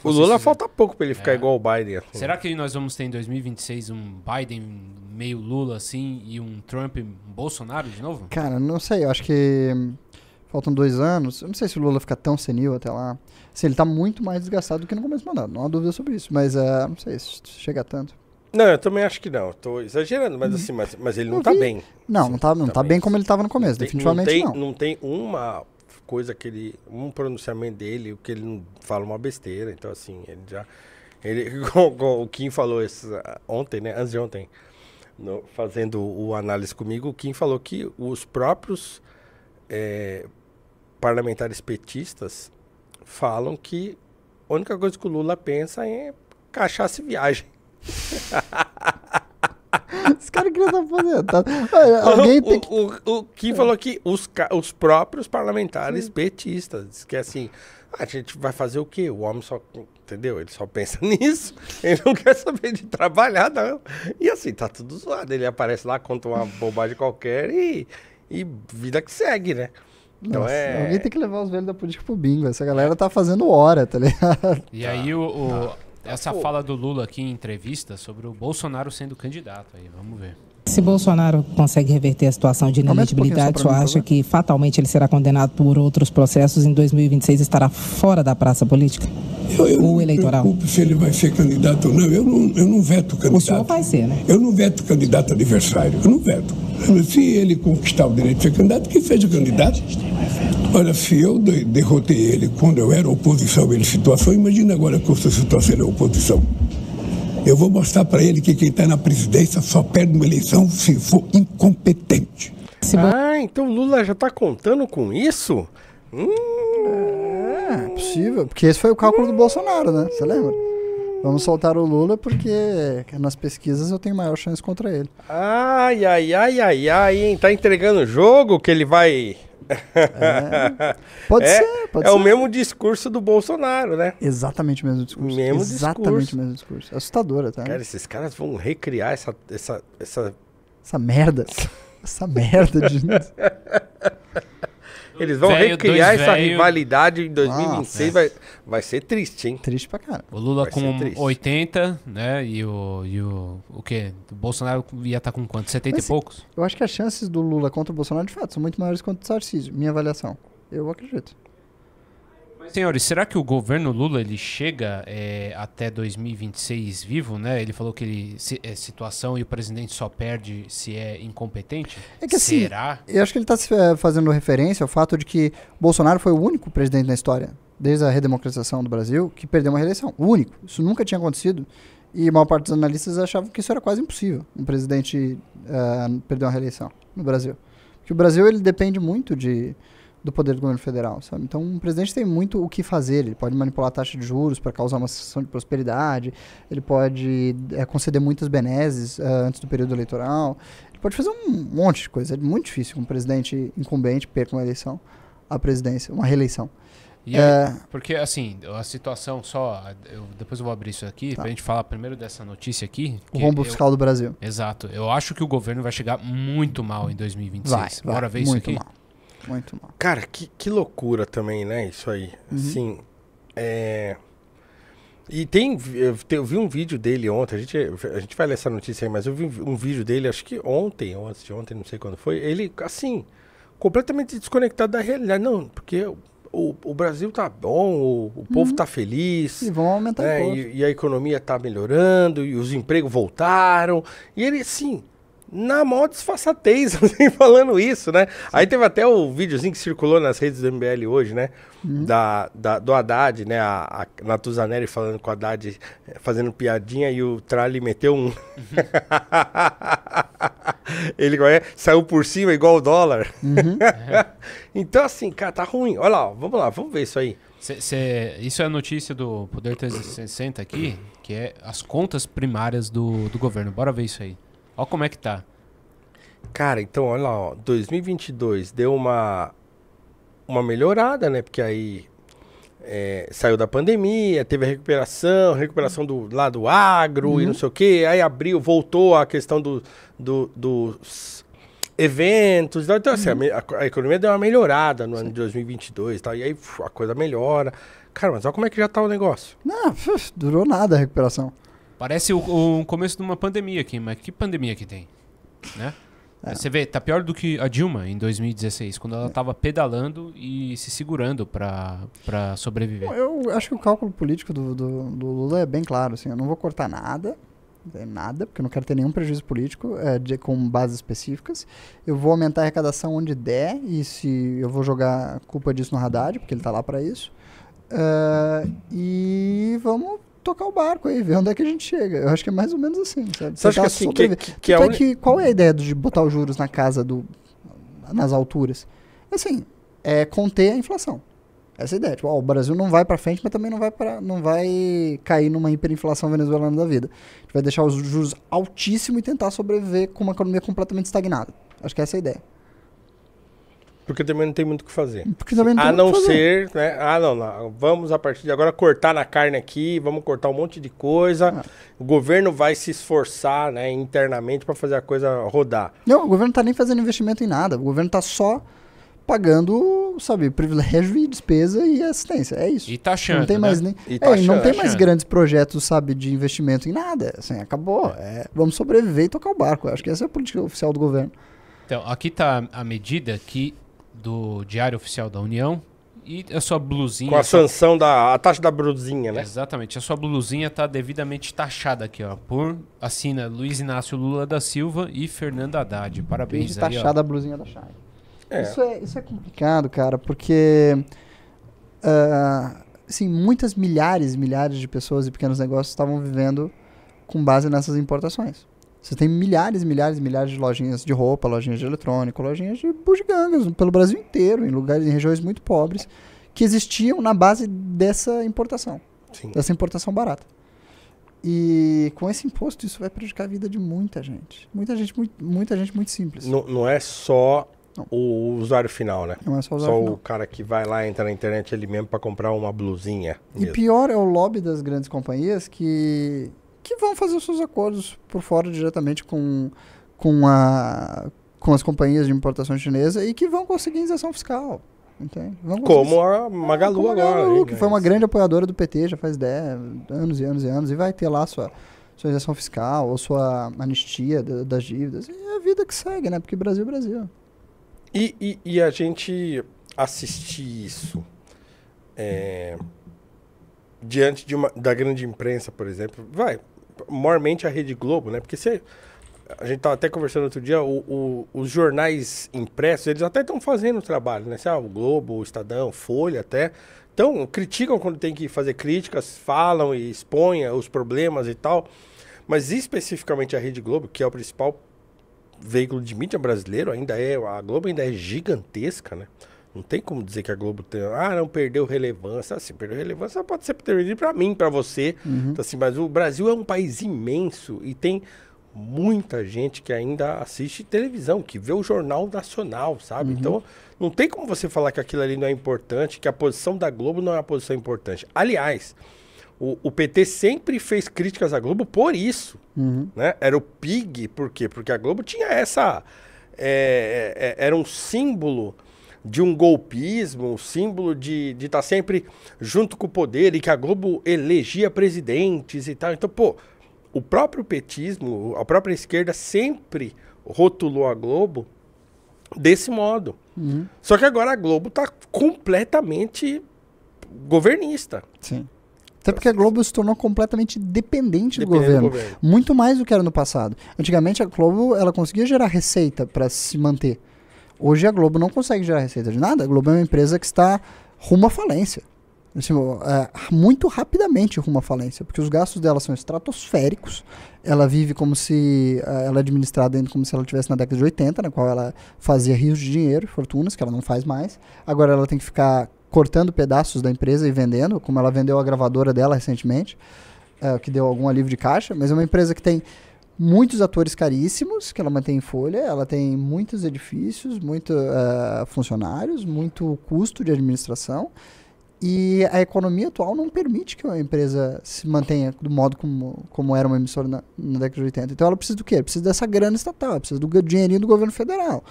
O Lula falta pouco pra ele ficar igual o Biden. Assim. Será que nós vamos ter em 2026 um Biden meio Lula assim e um Trump Bolsonaro de novo? Cara, não sei, eu acho que faltam 2 anos. Eu não sei se o Lula fica tão senil até lá. Assim, ele tá muito mais desgastado do que no começo do mandato, não há dúvida sobre isso. Mas não sei se chega a tanto. Não, eu também acho que não. Tô exagerando, mas assim, mas ele não tá bem. Não, assim, não tá bem como ele tava no começo, definitivamente não. Não tem uma coisa que ele... Um pronunciamento dele, o que ele não fala uma besteira. Então, assim, ele já... o Kim falou isso ontem, né? Antes de ontem, fazendo o análise comigo, o Kim falou que os próprios parlamentares petistas falam que a única coisa que o Lula pensa é cachaça e viagem. Esse cara queria estar aposentado. Alguém tem que... O Kim falou que os próprios parlamentares petistas, que assim, a gente vai fazer o quê? O homem só, entendeu? Ele só pensa nisso, ele não quer saber de trabalhar, não. E assim, tá tudo zoado. Ele aparece lá, conta uma bobagem qualquer e vida que segue, né? Então Nossa, alguém tem que levar os velhos da política pro bingo. Essa galera tá fazendo hora, tá ligado? E aí essa fala do Lula aqui em entrevista sobre o Bolsonaro sendo candidato aí, vamos ver. Se Bolsonaro consegue reverter a situação de inelegibilidade, só acha que fatalmente ele será condenado por outros processos em 2026 estará fora da praça política? Ou eleitoral? Eu não me preocupo se ele vai ser candidato ou não. Eu não veto candidato. O senhor vai ser, né? Eu não veto candidato adversário. Eu não veto. Se ele conquistar o direito de ser candidato, que seja candidato. Olha, se eu derrotei ele quando eu era oposição em situação, imagina agora que eu sou situação na oposição. Eu vou mostrar para ele que quem está na presidência só perde uma eleição se for incompetente. Então o Lula já está contando com isso? É possível, porque esse foi o cálculo do Bolsonaro, né? Você lembra? Vamos soltar o Lula porque nas pesquisas eu tenho maior chance contra ele. Ai, hein? Tá entregando o jogo que ele vai... Pode ser. É o mesmo discurso do Bolsonaro, né? Exatamente o mesmo discurso. Exatamente o mesmo discurso. Assustadora, tá? Cara, esses caras vão recriar essa merda. Essa merda de... Eles vão recriar essa rivalidade em 2026. Vai ser triste, hein? Triste pra caramba. O Lula com 80, né? E o quê? O Bolsonaro ia estar com quanto? 70 e poucos? Eu acho que as chances do Lula contra o Bolsonaro, de fato, são muito maiores quanto o Tarcísio. Minha avaliação. Eu acredito. Mas, senhores, será que o governo Lula ele chega até 2026 vivo, né? Ele falou que situação e o presidente só perde se é incompetente. É que assim, será? Eu acho que ele está fazendo referência ao fato de que Bolsonaro foi o único presidente na história, desde a redemocratização do Brasil, que perdeu uma reeleição. O único. Isso nunca tinha acontecido. E a maior parte dos analistas achavam que isso era quase impossível, um presidente perder uma reeleição no Brasil. Porque o Brasil ele depende muito do poder do governo federal, sabe? Então, um presidente tem muito o que fazer. Ele pode manipular a taxa de juros para causar uma sensação de prosperidade, ele pode conceder muitas benesses antes do período eleitoral, ele pode fazer um monte de coisa. É muito difícil um presidente incumbente perca uma eleição, a presidência, uma reeleição. E aí, porque, assim, a situação depois eu vou abrir isso aqui, pra gente falar primeiro dessa notícia aqui. O rombo fiscal do Brasil. Exato. Eu acho que o governo vai chegar muito mal em 2026. Bora ver isso aqui? Mal. Muito mal. Cara, que loucura também, né? Isso aí. Assim, E eu vi um vídeo dele ontem, a gente vai ler essa notícia aí, mas eu vi um vídeo dele, acho que ontem, ou antes de ontem, não sei quando foi. Ele, assim, completamente desconectado da realidade. Não, porque o Brasil tá bom, o povo tá feliz. E vão aumentar e a economia tá melhorando, e os empregos voltaram. E ele, assim... Na maior disfarçatez, assim, falando isso, né? Sim. Aí teve até o videozinho que circulou nas redes do MBL hoje, né? Do Haddad, né? A Natuzaneri falando com o Haddad, fazendo piadinha, e o Trali meteu um... Ele saiu por cima igual o dólar. Então, assim, cara, tá ruim. Olha lá, vamos ver isso aí. Isso é a notícia do Poder 360 aqui, que é as contas primárias do governo. Bora ver isso aí. Olha como é que tá. Cara, então, olha lá, ó, 2022 deu uma melhorada, né? Porque aí saiu da pandemia, teve a recuperação do lado agro e não sei o quê. Aí abriu, voltou a questão dos eventos. Então, assim, a economia deu uma melhorada no ano de 2022 e tal. E aí a coisa melhora. Cara, mas olha como é que já tá o negócio. Não, durou nada a recuperação. Parece o começo de uma pandemia aqui, mas que pandemia que tem, né? Você vê, tá pior do que a Dilma em 2016, quando ela tava pedalando e se segurando pra sobreviver. Eu acho que o cálculo político do Lula é bem claro, assim, eu não vou cortar nada, porque eu não quero ter nenhum prejuízo político com bases específicas. Eu vou aumentar a arrecadação onde der, e se eu vou jogar a culpa disso no Haddad, porque ele tá lá pra isso. E vamos tocar o barco aí, ver onde é que a gente chega. Eu acho que é mais ou menos assim, sabe? Você acha que assim, qual é a ideia de botar os juros na casa nas alturas? Assim, é conter a inflação. Essa é a ideia. Tipo, o Brasil não vai pra frente, mas também não vai cair numa hiperinflação venezuelana da vida. A gente vai deixar os juros altíssimos e tentar sobreviver com uma economia completamente estagnada. Acho que essa é a ideia. Porque também não tem muito o que fazer. A não ser, né? Não. Vamos a partir de agora cortar na carne aqui, vamos cortar um monte de coisa. O governo vai se esforçar, né, internamente para fazer a coisa rodar. Não, o governo não tá nem fazendo investimento em nada. O governo tá só pagando, sabe, privilégio e despesa e assistência. É isso. E taxando, não tem mais né? não tem mais grandes projetos, sabe, de investimento em nada. Assim, acabou. Vamos sobreviver e tocar o barco. Acho que essa é a política oficial do governo. Então, aqui tá a medida do Diário Oficial da União e a sua blusinha... Com a sanção a taxa da blusinha, né? Exatamente. A sua blusinha tá devidamente taxada aqui, ó. Assina Luiz Inácio Lula da Silva e Fernando Haddad. Parabéns aí, taxada a blusinha da Chay. Isso é complicado, cara, porque... assim, muitas milhares de pessoas e pequenos negócios estavam vivendo com base nessas importações. Você tem milhares de lojinhas de roupa, lojinhas de eletrônico, lojinhas de bugigangas pelo Brasil inteiro, em regiões muito pobres, que existiam na base dessa importação. Sim. Dessa importação barata. E com esse imposto isso vai prejudicar a vida de muita gente. Muita gente muito simples. Não é só o usuário final, né? Não é só o usuário final. O cara que vai lá, entra na internet ele mesmo para comprar uma blusinha. E pior é o lobby das grandes companhias que vão fazer os seus acordos por fora diretamente com as companhias de importação chinesa e que vão conseguir isenção fiscal. Entende? Como a Magalu agora. Que foi uma grande apoiadora do PT já faz anos e anos e anos e vai ter lá sua isenção fiscal ou sua anistia das dívidas. E é a vida que segue, né? Porque Brasil é Brasil. E a gente assistir isso diante da grande imprensa, por exemplo, maiormente a Rede Globo, né? Porque a gente estava até conversando outro dia, os jornais impressos, eles até estão fazendo o trabalho, né? O Globo, o Estadão, Folha até. Então, criticam quando tem que fazer críticas, falam e expõem os problemas e tal. Mas especificamente a Rede Globo, que é o principal veículo de mídia brasileiro, a Globo ainda é gigantesca, né? Não tem como dizer que a Globo não perdeu relevância. Se perdeu relevância, pode ser perdido para mim, para você. Uhum. Então, assim, mas o Brasil é um país imenso e tem muita gente que ainda assiste televisão, que vê o Jornal Nacional, sabe? Uhum. Então, não tem como você falar que aquilo ali não é importante, que a posição da Globo não é uma posição importante. Aliás, o PT sempre fez críticas à Globo por isso, né? Era o PIG, por quê? Porque a Globo tinha era um símbolo de um golpismo, um símbolo de estar sempre junto com o poder e que a Globo elegia presidentes e tal. Então, o próprio petismo, a própria esquerda sempre rotulou a Globo desse modo. Uhum. Só que agora a Globo está completamente governista. Sim. Até porque a Globo se tornou completamente dependente do governo. Muito mais do que era no passado. Antigamente a Globo ela conseguia gerar receita para se manter. Hoje a Globo não consegue gerar receita de nada. A Globo é uma empresa que está rumo à falência. Assim, muito rapidamente rumo à falência, porque os gastos dela são estratosféricos. Ela vive como se... ela é administrada ainda como se ela estivesse na década de 80, na qual ela fazia rios de dinheiro, fortunas, que ela não faz mais. Agora ela tem que ficar cortando pedaços da empresa e vendendo, como ela vendeu a gravadora dela recentemente, que deu algum alívio de caixa, mas é uma empresa que tem muitos atores caríssimos, que ela mantém em folha, ela tem muitos edifícios, muitos funcionários, muito custo de administração, e a economia atual não permite que uma empresa se mantenha do modo como era uma emissora na década de 80. Então ela precisa do quê? Precisa dessa grana estatal, ela precisa do dinheirinho do governo federal,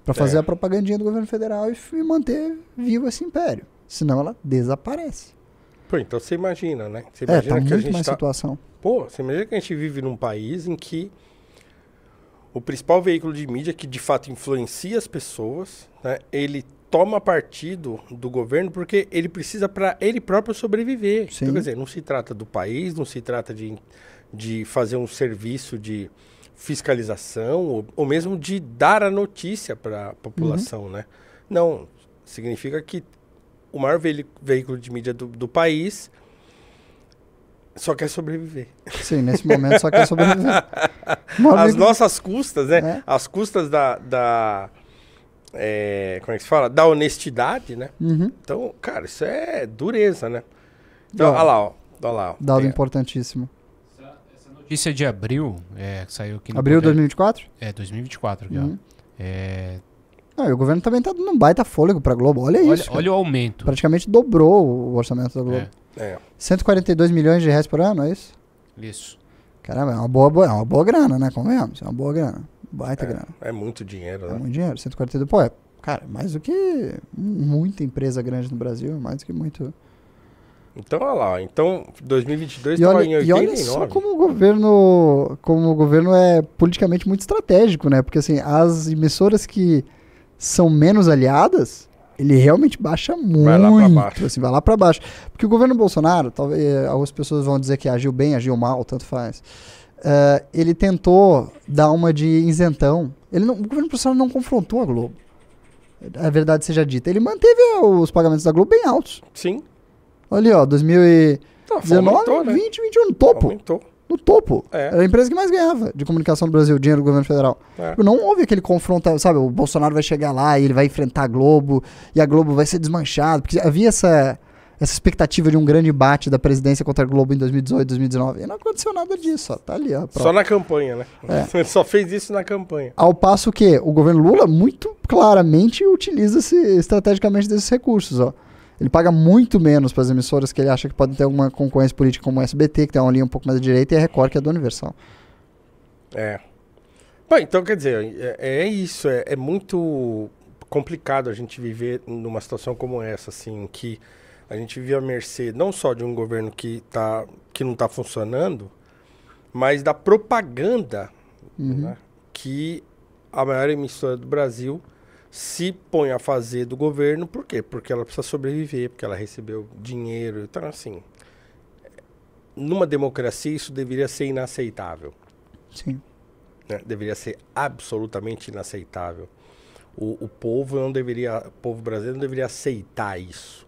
para fazer a propagandinha do governo federal e manter vivo esse império. Senão ela desaparece. Pô, então você imagina, né? Você Tá imagina que a muito gente mais situação. Pô, você imagina que a gente vive num país em que o principal veículo de mídia que de fato influencia as pessoas, né? Ele toma partido do governo porque ele precisa para ele próprio sobreviver. Sim. Então, quer dizer, não se trata do país, não se trata de fazer um serviço de fiscalização ou mesmo de dar a notícia para a população, né? Não, significa que o maior veículo de mídia do país só quer sobreviver. Sim, nesse momento só quer sobreviver. As nossas custas, né? É. As custas como é que se fala? Da honestidade, né? Então, cara, isso é dureza, né? Então, olha lá, ó. Dado importantíssimo. Essa notícia de abril, que saiu aqui no Abril de Poder. 2024? 2024 aqui, ó. E o governo também tá dando um baita fôlego pra Globo. Olha isso. Olha o aumento. Praticamente dobrou o orçamento da Globo. 142 milhões de reais por ano, é isso? Isso. Caramba, é uma boa grana, né? Convenhamos, é uma boa grana. Baita grana. É muito dinheiro, É né? muito dinheiro. 142, pô, cara, mais do que muita empresa grande no Brasil, mais do que muito... Então, olha lá. Então, 2022 E estava olha, em e 89. olha só como o governo é politicamente muito estratégico, né? Porque assim, as emissoras que são menos aliadas, ele realmente baixa muito. Vai lá pra baixo. Assim, vai lá pra baixo. Porque o governo Bolsonaro, talvez algumas pessoas vão dizer que agiu bem, agiu mal, tanto faz. Ele tentou dar uma de isentão. O governo Bolsonaro não confrontou a Globo. A verdade seja dita. Ele manteve os pagamentos da Globo bem altos. Sim. Olha aí, ó, 2019, aumentou, né? 20, 21, no topo. Aumentou. No topo. É. Era a empresa que mais ganhava de comunicação do Brasil, dinheiro do governo federal. Não houve aquele confronto, sabe? O Bolsonaro vai chegar lá e ele vai enfrentar a Globo e a Globo vai ser desmanchada. Porque havia essa expectativa de um grande embate da presidência contra a Globo em 2018, 2019. E não aconteceu nada disso, ó. Tá ali, ó. Só na campanha, né? Ele só fez isso na campanha. Ao passo que o governo Lula muito claramente utiliza-se estrategicamente desses recursos, ó. Ele paga muito menos para as emissoras que ele acha que podem ter alguma concorrência política, como o SBT, que tem uma linha um pouco mais à direita, e a Record, que é do Universal. Bom, então, quer dizer, é isso. É muito complicado a gente viver numa situação como essa, assim, que a gente vive à mercê não só de um governo que não está funcionando, mas da propaganda, né, que a maior emissora do Brasil se põe a fazer do governo. Por quê? Porque ela precisa sobreviver, porque ela recebeu dinheiro. Então, assim, numa democracia isso deveria ser inaceitável. Sim. Né? Deveria ser absolutamente inaceitável. O povo brasileiro não deveria aceitar isso.